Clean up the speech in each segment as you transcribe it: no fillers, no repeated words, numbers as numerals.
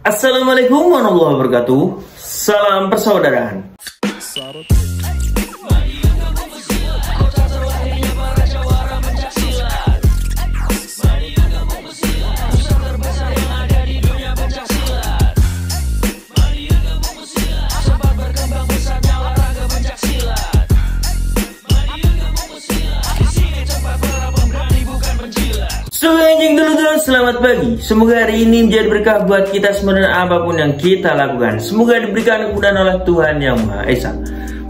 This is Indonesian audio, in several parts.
Assalamualaikum warahmatullahi wabarakatuh. Salam persaudaraan. Anjing dulu, selamat pagi. Semoga hari ini menjadi berkah buat kita semua dan apapun yang kita lakukan. Semoga diberikan kemudahan oleh Tuhan Yang Maha Esa.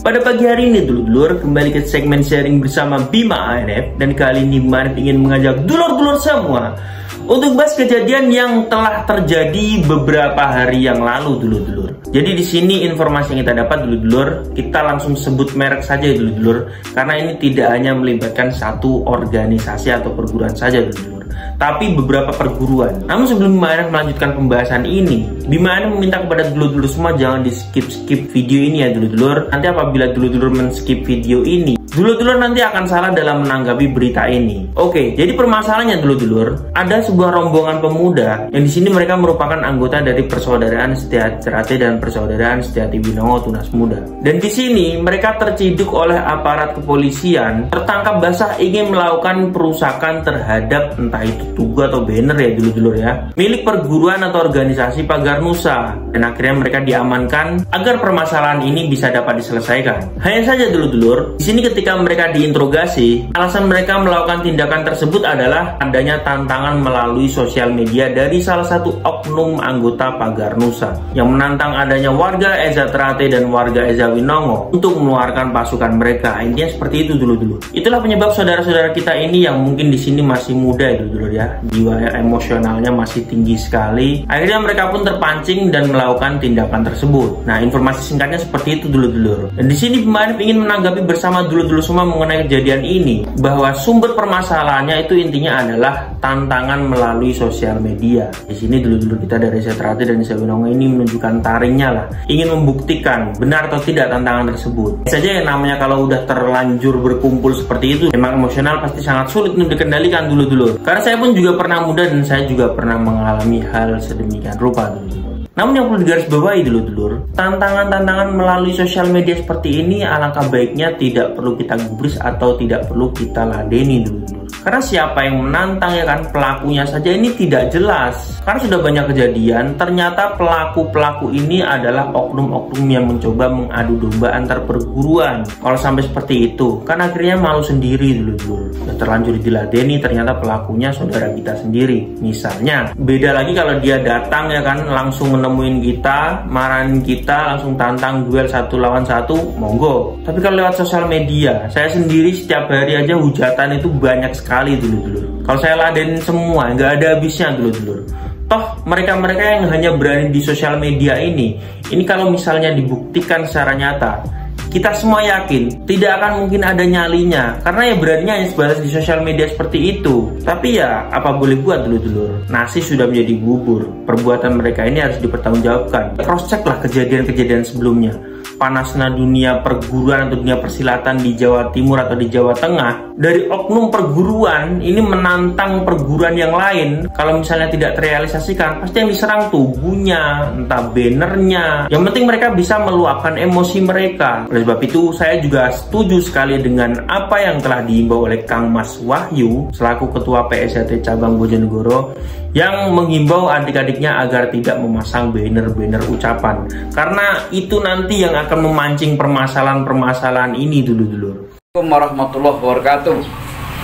Pada pagi hari ini dulur-dulur, kembali ke segmen sharing bersama Bima ANF. Dan kali ini Bima ANF ingin mengajak dulur-dulur semua untuk bahas kejadian yang telah terjadi beberapa hari yang lalu dulur-dulur. Jadi di sini informasi yang kita dapat dulur-dulur, kita langsung sebut merek saja dulur-dulur, karena ini tidak hanya melibatkan satu organisasi atau perguruan saja dulur-dulur, tapi beberapa perguruan. Namun sebelum Bima ANF melanjutkan pembahasan ini, Bima ANF meminta kepada dulur-dulur semua jangan di skip video ini ya dulur-dulur. Nanti apabila dulur-dulur men-skip video ini, dulur-dulur nanti akan salah dalam menanggapi berita ini. Oke, jadi permasalahannya dulur-dulur, ada sebuah rombongan pemuda yang di sini mereka merupakan anggota dari Persaudaraan Setia Cerate dan Persaudaraan Setiati Winongo Tunas Muda. Dan di sini mereka terciduk oleh aparat kepolisian, tertangkap basah ingin melakukan perusakan terhadap entah itu tugu atau banner ya dulur-dulur ya, milik perguruan atau organisasi Pagar Nusa. Dan akhirnya mereka diamankan agar permasalahan ini bisa dapat diselesaikan. Hanya saja dulur-dulur, di sini ketika mereka diinterogasi, alasan mereka melakukan tindakan tersebut adalah adanya tantangan melalui sosial media dari salah satu oknum anggota Pagar Nusa yang menantang adanya warga Eza Terate dan warga Eza Winongo untuk mengeluarkan pasukan mereka. Intinya seperti itu dulur-dulur. Itulah penyebab saudara-saudara kita ini yang mungkin di sini masih muda ya dulur-dulur ya, jiwa emosionalnya masih tinggi sekali. Akhirnya mereka pun terpancing dan melakukan tindakan tersebut. Nah, informasi singkatnya seperti itu dulur-dulur. Dan di sini Bima ANF ingin menanggapi bersama dulur-dulur semua mengenai kejadian ini, bahwa sumber permasalahannya itu intinya adalah tantangan melalui sosial media. Di sini dulur-dulur kita dari Eza Terate dan Eza Winongo ini menunjukkan taringnya lah, ingin membuktikan benar atau tidak tantangan tersebut. Saja yang namanya kalau udah terlanjur berkumpul seperti itu, memang emosional pasti sangat sulit untuk dikendalikan dulur-dulur. Karena saya pun juga pernah muda dan saya juga pernah mengalami hal sedemikian rupa dulur-dulur. Namun yang perlu digarisbawahi dulur-dulur, tantangan-tantangan melalui sosial media seperti ini alangkah baiknya tidak perlu kita gubris atau tidak perlu kita ladeni dulur-dulur. Karena siapa yang menantang ya kan, pelakunya saja ini tidak jelas. Karena sudah banyak kejadian, ternyata pelaku-pelaku ini adalah oknum-oknum yang mencoba mengadu domba antar perguruan. Kalau sampai seperti itu, kan akhirnya malu sendiri dulur-dulur. Sudah terlanjur diladeni, ternyata pelakunya saudara kita sendiri. Misalnya, beda lagi kalau dia datang ya kan, langsung menemuin kita, marahin kita, langsung tantang duel 1 lawan 1, monggo. Tapi kalau lewat sosial media, saya sendiri setiap hari aja hujatan itu banyak sekali dulur-dulur. Kalau saya ladenin semua, nggak ada habisnya dulur-dulur. Toh mereka-mereka yang hanya berani di sosial media ini kalau misalnya dibuktikan secara nyata, kita semua yakin tidak akan mungkin ada nyalinya, karena ya beraninya hanya sebatas di sosial media seperti itu. Tapi ya apa boleh buat dulur-dulur, nasi sudah menjadi bubur. Perbuatan mereka ini harus dipertanggungjawabkan. Cross check lah kejadian-kejadian sebelumnya. Panasnya dunia perguruan atau dunia persilatan di Jawa Timur atau di Jawa Tengah, dari oknum perguruan ini menantang perguruan yang lain. Kalau misalnya tidak terrealisasikan, pasti yang diserang tubuhnya, entah bannernya. Yang penting mereka bisa meluapkan emosi mereka. Oleh sebab itu saya juga setuju sekali dengan apa yang telah diimbau oleh Kang Mas Wahyu selaku Ketua PSAT Cabang Bojonegoro, yang menghimbau adik-adiknya agar tidak memasang banner-banner ucapan, karena itu nanti yang akan memancing permasalahan-permasalahan ini dulur-dulur. Assalamualaikum warahmatullahi wabarakatuh.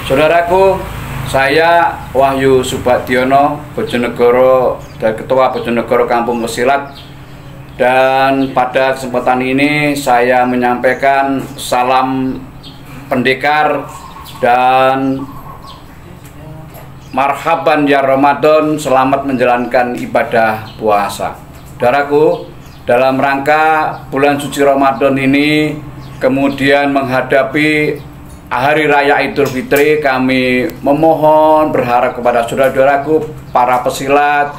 Saudaraku, saya Wahyu Subadiono, Bojonegoro, dan Ketua Bojonegoro Kampung Pesilat. Dan pada kesempatan ini saya menyampaikan salam pendekar dan marhaban ya Ramadan, selamat menjalankan ibadah puasa. Saudaraku, dalam rangka bulan suci Ramadan ini, kemudian menghadapi Hari Raya Idul Fitri, kami memohon berharap kepada saudara-saudaraku, para pesilat,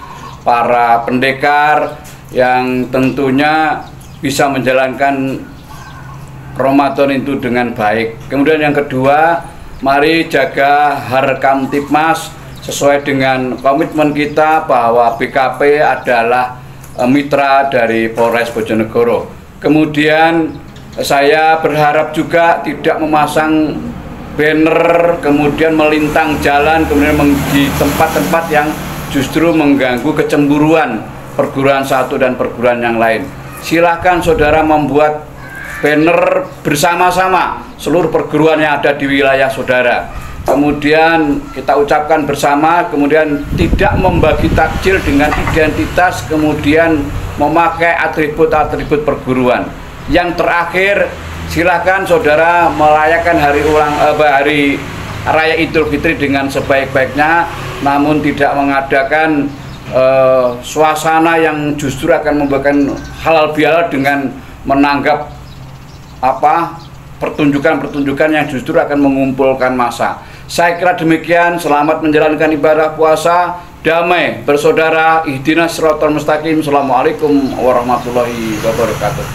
para pendekar, yang tentunya bisa menjalankan Ramadan itu dengan baik. Kemudian yang kedua, mari jaga Harkam Tipmas sesuai dengan komitmen kita bahwa BKP adalah mitra dari Polres Bojonegoro. Kemudian saya berharap juga tidak memasang banner, kemudian melintang jalan, kemudian di tempat-tempat yang justru mengganggu kecemburuan perguruan satu dan perguruan yang lain. Silakan saudara membuat banner bersama-sama seluruh perguruan yang ada di wilayah saudara. Kemudian kita ucapkan bersama, kemudian tidak membagi takjil dengan identitas, kemudian memakai atribut-atribut perguruan. Yang terakhir, silakan saudara merayakan hari Raya Idul Fitri dengan sebaik-baiknya, namun tidak mengadakan suasana yang justru akan membuatkan halal bihalal dengan menanggap pertunjukan-pertunjukan yang justru akan mengumpulkan massa. Saya kira demikian. Selamat menjalankan ibadah puasa, damai bersaudara, ihdinas siratal mustaqim. Assalamualaikum warahmatullahi wabarakatuh.